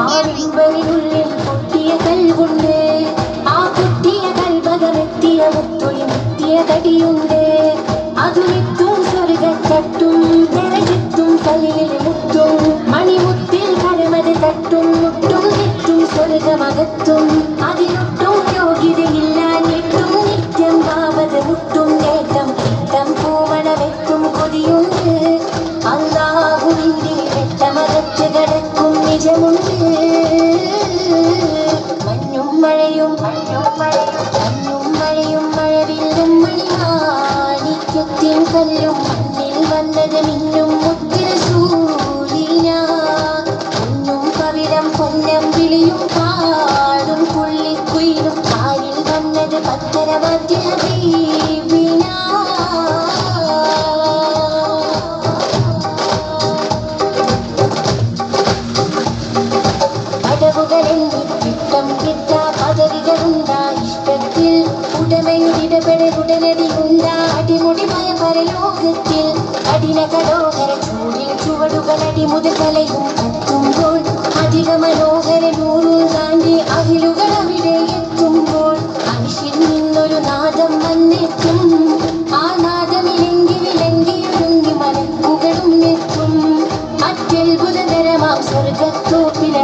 ആ വിമ്പലിനുള്ളിൽ പൊട്ടിയ കൽവുണ്ട്, ആ പൊട്ടിയ കൽവകമെത്തിയ മുത്തൊളി മുത്തിയ തടിയുണ്ട്. അതുമെത്തും സ്വർഗത്തട്ടും നിറയെത്തും കല്ലിലെ മുത്തും മണിമുത്തിൽ കരമത് തട്ടും മുട്ടും തെറ്റും സ്വർഗമകത്തും. അതിനൊട്ടും യോഗ്യതയില്ലാഞ്ഞിട്ടും നിത്യം ഭാവത് മുട്ടും നേട്ടം ഇട്ടം പൂവണമെത്തും കൊതിയുണ്ട്. അല്ലാഹുവിന്റെ വെട്ടമകത്ത് കിടക്കും നിജമുണ്ട്. മഞ്ഞും മഴയും മഴവില്ലും മണിമാണിക്യത്തിൻ കല്ലും മണ്ണിൽ വന്നത് മിന്നും മുത്തിരസൂലിന. പൊന്നും പവിഴം പൊന്നം വിളിയും പാടും പുള്ളിക്കുയിലും കാലിൽ വന്നത് പത്തരവാദ്യ ഹബീബിന. പടവുകളെന്നിട്ടം കിട്ടാ പദവികളുണ്ടാ ഇഷ്ടത്തിൽ ഉടമയുടപെടലുടനടിയുണ്ടാ അടിമുടിമയ പരലോകത്തിൽ. കഠിന കടോഹര ചൂടിൽ ചുവടുകളടിമുതൽ തലയും കത്തുമ്പോൾ അധിക മനോഹര നൂറും താണ്ടി അഹിലുകൾ അവിടെ എത്തുമ്പോൾ മനുഷ്യൻ നിന്നൊരു നാദം വന്നെത്തും. ആ നാദമിലെങ്കി വിലങ്കിയൊരുങ്ങി മലക്കുകളും എത്തും. അത്യത്ഭുതകരമാം സ്വർഗത്തോപ്പിലെ